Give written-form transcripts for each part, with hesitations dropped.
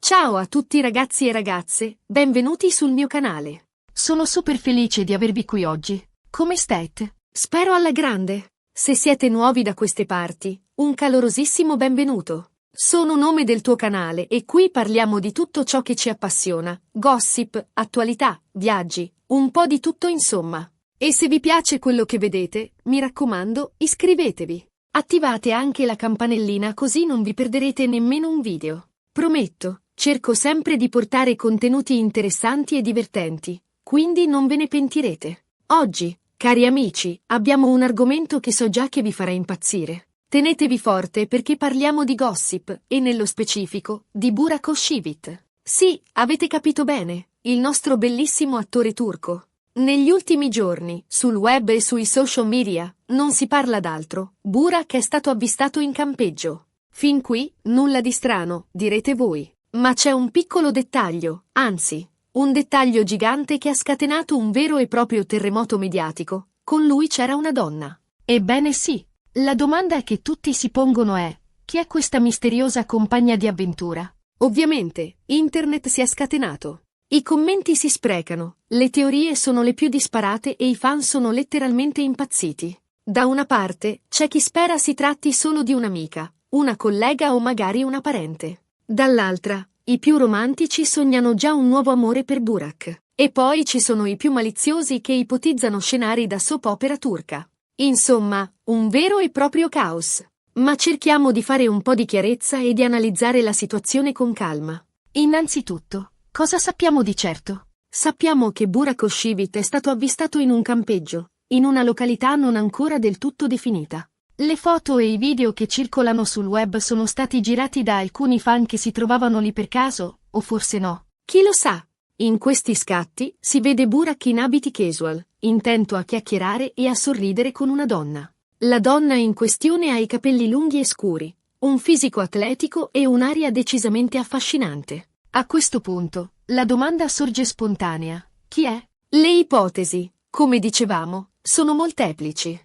Ciao a tutti ragazzi e ragazze, benvenuti sul mio canale. Sono super felice di avervi qui oggi. Come state? Spero alla grande. Se siete nuovi da queste parti, un calorosissimo benvenuto. Sono nome del tuo canale e qui parliamo di tutto ciò che ci appassiona, gossip, attualità, viaggi, un po' di tutto insomma. E se vi piace quello che vedete, mi raccomando, iscrivetevi. Attivate anche la campanellina così non vi perderete nemmeno un video. Prometto. Cerco sempre di portare contenuti interessanti e divertenti, quindi non ve ne pentirete. Oggi, cari amici, abbiamo un argomento che so già che vi farà impazzire. Tenetevi forte perché parliamo di gossip, e nello specifico, di Burak Özçivit. Sì, avete capito bene, il nostro bellissimo attore turco. Negli ultimi giorni, sul web e sui social media, non si parla d'altro. Burak è stato avvistato in campeggio. Fin qui, nulla di strano, direte voi. Ma c'è un piccolo dettaglio, anzi, un dettaglio gigante che ha scatenato un vero e proprio terremoto mediatico. Con lui c'era una donna. Ebbene sì, la domanda che tutti si pongono è: chi è questa misteriosa compagna di avventura? Ovviamente, internet si è scatenato. I commenti si sprecano, le teorie sono le più disparate e i fan sono letteralmente impazziti. Da una parte, c'è chi spera si tratti solo di un'amica, una collega o magari una parente. Dall'altra, i più romantici sognano già un nuovo amore per Burak. E poi ci sono i più maliziosi che ipotizzano scenari da soap opera turca. Insomma, un vero e proprio caos. Ma cerchiamo di fare un po' di chiarezza e di analizzare la situazione con calma. Innanzitutto, cosa sappiamo di certo? Sappiamo che Burak Özçivit è stato avvistato in un campeggio, in una località non ancora del tutto definita. Le foto e i video che circolano sul web sono stati girati da alcuni fan che si trovavano lì per caso, o forse no. Chi lo sa? In questi scatti si vede Burak in abiti casual, intento a chiacchierare e a sorridere con una donna. La donna in questione ha i capelli lunghi e scuri, un fisico atletico e un'aria decisamente affascinante. A questo punto, la domanda sorge spontanea: chi è? Le ipotesi, come dicevamo, sono molteplici.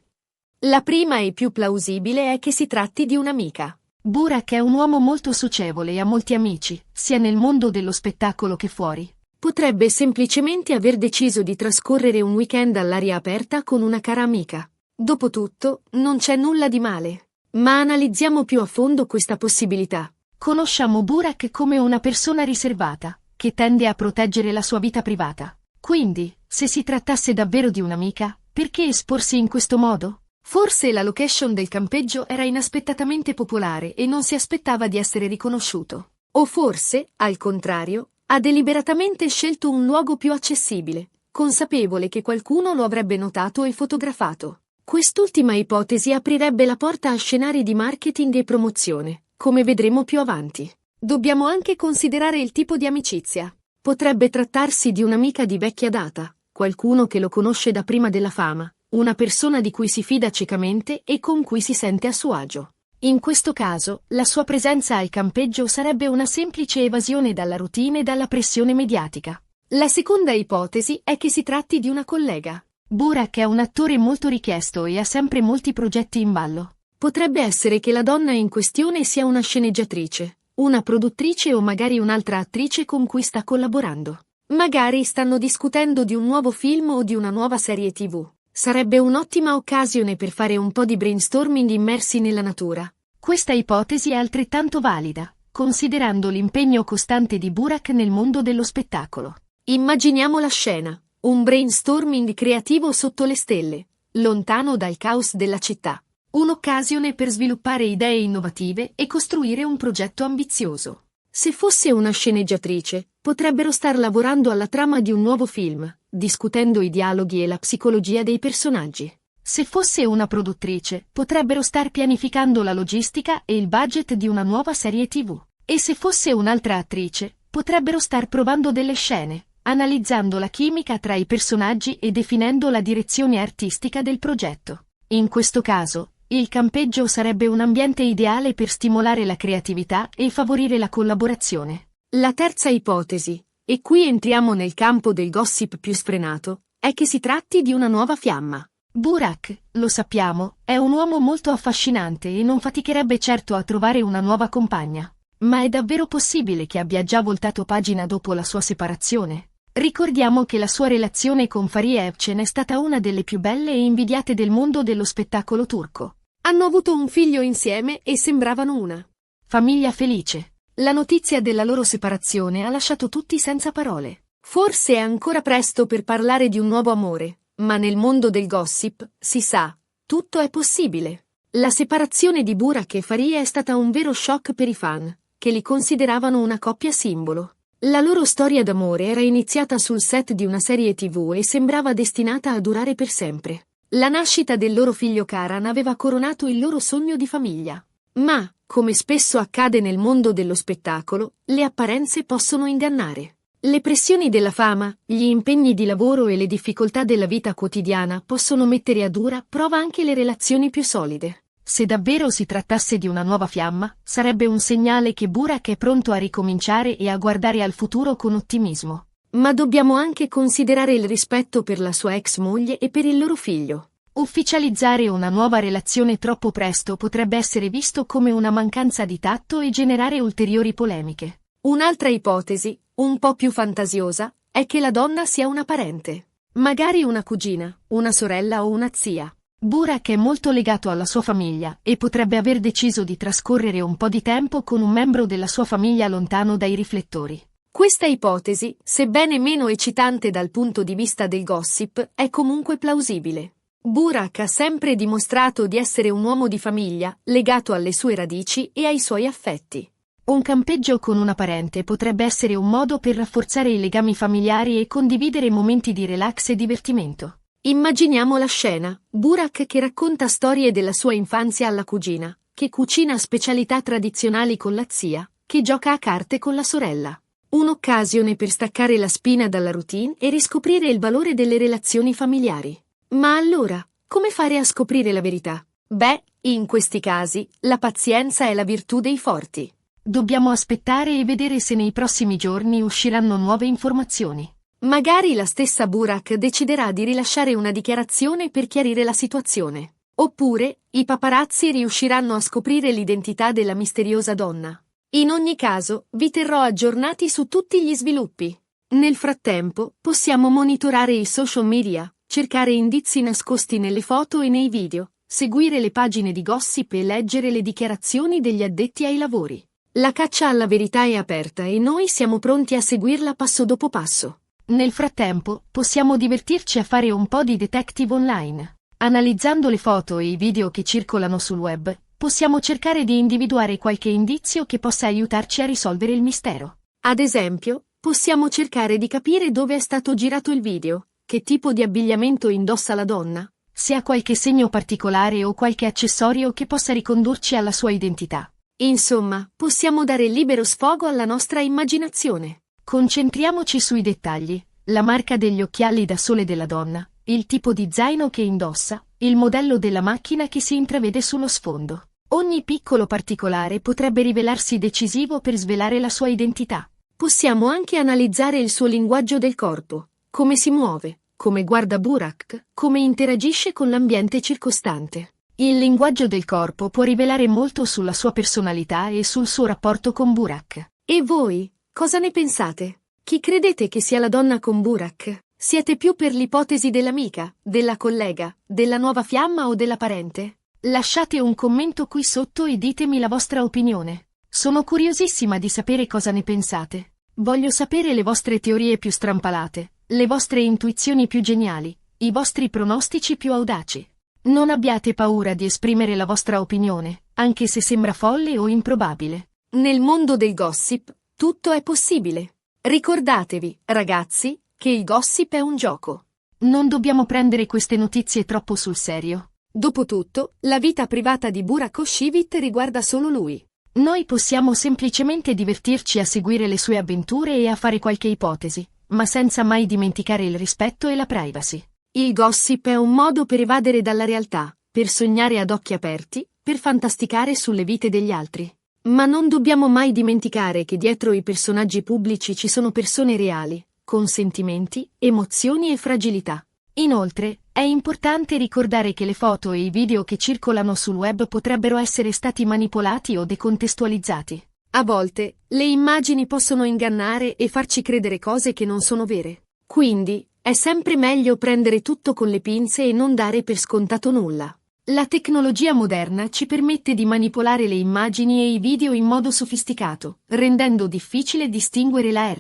La prima e più plausibile è che si tratti di un'amica. Burak è un uomo molto socievole e ha molti amici, sia nel mondo dello spettacolo che fuori. Potrebbe semplicemente aver deciso di trascorrere un weekend all'aria aperta con una cara amica. Dopotutto, non c'è nulla di male. Ma analizziamo più a fondo questa possibilità. Conosciamo Burak come una persona riservata, che tende a proteggere la sua vita privata. Quindi, se si trattasse davvero di un'amica, perché esporsi in questo modo? Forse la location del campeggio era inaspettatamente popolare e non si aspettava di essere riconosciuto. O forse, al contrario, ha deliberatamente scelto un luogo più accessibile, consapevole che qualcuno lo avrebbe notato e fotografato. Quest'ultima ipotesi aprirebbe la porta a scenari di marketing e promozione, come vedremo più avanti. Dobbiamo anche considerare il tipo di amicizia. Potrebbe trattarsi di un'amica di vecchia data, qualcuno che lo conosce da prima della fama. Una persona di cui si fida ciecamente e con cui si sente a suo agio. In questo caso, la sua presenza al campeggio sarebbe una semplice evasione dalla routine e dalla pressione mediatica. La seconda ipotesi è che si tratti di una collega. Burak è un attore molto richiesto e ha sempre molti progetti in ballo. Potrebbe essere che la donna in questione sia una sceneggiatrice, una produttrice o magari un'altra attrice con cui sta collaborando. Magari stanno discutendo di un nuovo film o di una nuova serie TV. Sarebbe un'ottima occasione per fare un po' di brainstorming immersi nella natura. Questa ipotesi è altrettanto valida, considerando l'impegno costante di Burak nel mondo dello spettacolo. Immaginiamo la scena, un brainstorming creativo sotto le stelle, lontano dal caos della città. Un'occasione per sviluppare idee innovative e costruire un progetto ambizioso. Se fosse una sceneggiatrice, potrebbero star lavorando alla trama di un nuovo film, discutendo i dialoghi e la psicologia dei personaggi. Se fosse una produttrice, potrebbero star pianificando la logistica e il budget di una nuova serie TV. E se fosse un'altra attrice, potrebbero star provando delle scene, analizzando la chimica tra i personaggi e definendo la direzione artistica del progetto. In questo caso, il campeggio sarebbe un ambiente ideale per stimolare la creatività e favorire la collaborazione. La terza ipotesi, e qui entriamo nel campo del gossip più sfrenato, è che si tratti di una nuova fiamma. Burak, lo sappiamo, è un uomo molto affascinante e non faticherebbe certo a trovare una nuova compagna. Ma è davvero possibile che abbia già voltato pagina dopo la sua separazione? Ricordiamo che la sua relazione con Fariye Evcen è stata una delle più belle e invidiate del mondo dello spettacolo turco. Hanno avuto un figlio insieme e sembravano una famiglia felice. La notizia della loro separazione ha lasciato tutti senza parole. Forse è ancora presto per parlare di un nuovo amore, ma nel mondo del gossip, si sa, tutto è possibile. La separazione di Burak e Fariye è stata un vero shock per i fan, che li consideravano una coppia simbolo. La loro storia d'amore era iniziata sul set di una serie TV e sembrava destinata a durare per sempre. La nascita del loro figlio Karan aveva coronato il loro sogno di famiglia. Ma, come spesso accade nel mondo dello spettacolo, le apparenze possono ingannare. Le pressioni della fama, gli impegni di lavoro e le difficoltà della vita quotidiana possono mettere a dura prova anche le relazioni più solide. Se davvero si trattasse di una nuova fiamma, sarebbe un segnale che Burak è pronto a ricominciare e a guardare al futuro con ottimismo. Ma dobbiamo anche considerare il rispetto per la sua ex moglie e per il loro figlio. Ufficializzare una nuova relazione troppo presto potrebbe essere visto come una mancanza di tatto e generare ulteriori polemiche. Un'altra ipotesi, un po' più fantasiosa, è che la donna sia una parente. Magari una cugina, una sorella o una zia. Burak è molto legato alla sua famiglia e potrebbe aver deciso di trascorrere un po' di tempo con un membro della sua famiglia lontano dai riflettori. Questa ipotesi, sebbene meno eccitante dal punto di vista del gossip, è comunque plausibile. Burak ha sempre dimostrato di essere un uomo di famiglia, legato alle sue radici e ai suoi affetti. Un campeggio con una parente potrebbe essere un modo per rafforzare i legami familiari e condividere momenti di relax e divertimento. Immaginiamo la scena, Burak che racconta storie della sua infanzia alla cugina, che cucina specialità tradizionali con la zia, che gioca a carte con la sorella. Un'occasione per staccare la spina dalla routine e riscoprire il valore delle relazioni familiari. Ma allora, come fare a scoprire la verità? Beh, in questi casi, la pazienza è la virtù dei forti. Dobbiamo aspettare e vedere se nei prossimi giorni usciranno nuove informazioni. Magari la stessa Burak deciderà di rilasciare una dichiarazione per chiarire la situazione. Oppure, i paparazzi riusciranno a scoprire l'identità della misteriosa donna. In ogni caso, vi terrò aggiornati su tutti gli sviluppi. Nel frattempo, possiamo monitorare i social media, cercare indizi nascosti nelle foto e nei video, seguire le pagine di gossip e leggere le dichiarazioni degli addetti ai lavori. La caccia alla verità è aperta e noi siamo pronti a seguirla passo dopo passo. Nel frattempo, possiamo divertirci a fare un po' di detective online. Analizzando le foto e i video che circolano sul web, possiamo cercare di individuare qualche indizio che possa aiutarci a risolvere il mistero. Ad esempio, possiamo cercare di capire dove è stato girato il video, che tipo di abbigliamento indossa la donna, se ha qualche segno particolare o qualche accessorio che possa ricondurci alla sua identità. Insomma, possiamo dare libero sfogo alla nostra immaginazione. Concentriamoci sui dettagli, la marca degli occhiali da sole della donna, il tipo di zaino che indossa, il modello della macchina che si intravede sullo sfondo. Ogni piccolo particolare potrebbe rivelarsi decisivo per svelare la sua identità. Possiamo anche analizzare il suo linguaggio del corpo, come si muove, come guarda Burak, come interagisce con l'ambiente circostante. Il linguaggio del corpo può rivelare molto sulla sua personalità e sul suo rapporto con Burak. E voi? Cosa ne pensate? Chi credete che sia la donna con Burak? Siete più per l'ipotesi dell'amica, della collega, della nuova fiamma o della parente? Lasciate un commento qui sotto e ditemi la vostra opinione. Sono curiosissima di sapere cosa ne pensate. Voglio sapere le vostre teorie più strampalate, le vostre intuizioni più geniali, i vostri pronostici più audaci. Non abbiate paura di esprimere la vostra opinione, anche se sembra folle o improbabile. Nel mondo del gossip, tutto è possibile. Ricordatevi, ragazzi, che il gossip è un gioco. Non dobbiamo prendere queste notizie troppo sul serio. Dopotutto, la vita privata di Burak Özçivit riguarda solo lui. Noi possiamo semplicemente divertirci a seguire le sue avventure e a fare qualche ipotesi, ma senza mai dimenticare il rispetto e la privacy. Il gossip è un modo per evadere dalla realtà, per sognare ad occhi aperti, per fantasticare sulle vite degli altri. Ma non dobbiamo mai dimenticare che dietro i personaggi pubblici ci sono persone reali, con sentimenti, emozioni e fragilità. Inoltre, è importante ricordare che le foto e i video che circolano sul web potrebbero essere stati manipolati o decontestualizzati. A volte, le immagini possono ingannare e farci credere cose che non sono vere. Quindi, è sempre meglio prendere tutto con le pinze e non dare per scontato nulla. La tecnologia moderna ci permette di manipolare le immagini e i video in modo sofisticato, rendendo difficile distinguere la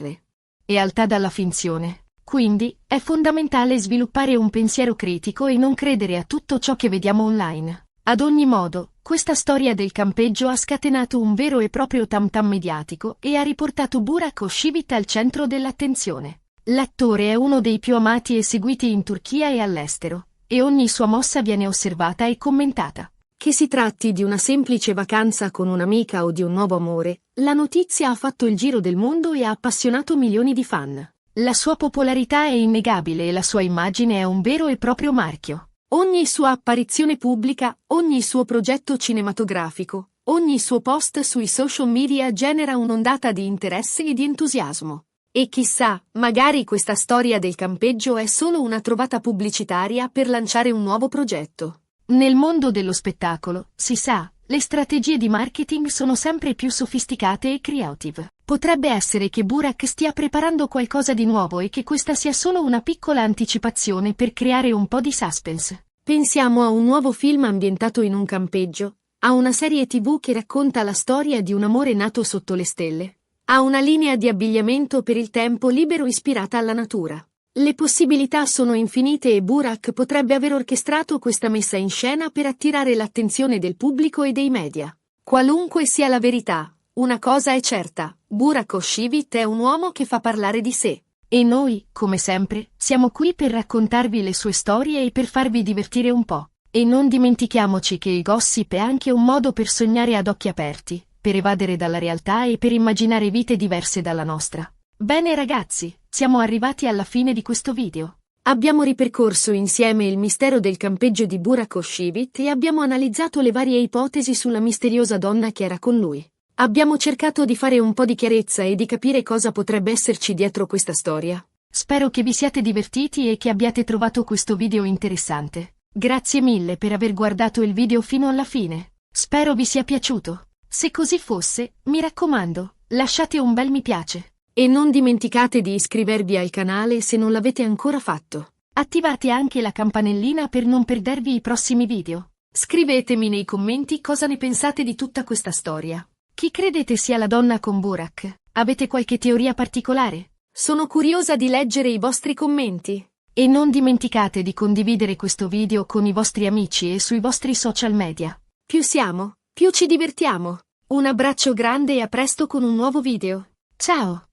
realtà dalla finzione. Quindi, è fondamentale sviluppare un pensiero critico e non credere a tutto ciò che vediamo online. Ad ogni modo, questa storia del campeggio ha scatenato un vero e proprio tam-tam mediatico e ha riportato Burak Özçivit al centro dell'attenzione. L'attore è uno dei più amati e seguiti in Turchia e all'estero, e ogni sua mossa viene osservata e commentata. Che si tratti di una semplice vacanza con un'amica o di un nuovo amore, la notizia ha fatto il giro del mondo e ha appassionato milioni di fan. La sua popolarità è innegabile e la sua immagine è un vero e proprio marchio. Ogni sua apparizione pubblica, ogni suo progetto cinematografico, ogni suo post sui social media genera un'ondata di interesse e di entusiasmo. E chissà, magari questa storia del campeggio è solo una trovata pubblicitaria per lanciare un nuovo progetto. Nel mondo dello spettacolo, si sa, le strategie di marketing sono sempre più sofisticate e creative. Potrebbe essere che Burak stia preparando qualcosa di nuovo e che questa sia solo una piccola anticipazione per creare un po' di suspense. Pensiamo a un nuovo film ambientato in un campeggio, a una serie TV che racconta la storia di un amore nato sotto le stelle, a una linea di abbigliamento per il tempo libero ispirata alla natura. Le possibilità sono infinite e Burak potrebbe aver orchestrato questa messa in scena per attirare l'attenzione del pubblico e dei media. Qualunque sia la verità, una cosa è certa, Burak Özçivit è un uomo che fa parlare di sé. E noi, come sempre, siamo qui per raccontarvi le sue storie e per farvi divertire un po'. E non dimentichiamoci che il gossip è anche un modo per sognare ad occhi aperti, per evadere dalla realtà e per immaginare vite diverse dalla nostra. Bene ragazzi, siamo arrivati alla fine di questo video. Abbiamo ripercorso insieme il mistero del campeggio di Burak Özçivit e abbiamo analizzato le varie ipotesi sulla misteriosa donna che era con lui. Abbiamo cercato di fare un po' di chiarezza e di capire cosa potrebbe esserci dietro questa storia. Spero che vi siate divertiti e che abbiate trovato questo video interessante. Grazie mille per aver guardato il video fino alla fine. Spero vi sia piaciuto. Se così fosse, mi raccomando, lasciate un bel mi piace. E non dimenticate di iscrivervi al canale se non l'avete ancora fatto. Attivate anche la campanellina per non perdervi i prossimi video. Scrivetemi nei commenti cosa ne pensate di tutta questa storia. Chi credete sia la donna con Burak? Avete qualche teoria particolare? Sono curiosa di leggere i vostri commenti. E non dimenticate di condividere questo video con i vostri amici e sui vostri social media. Più siamo, più ci divertiamo. Un abbraccio grande e a presto con un nuovo video. Ciao!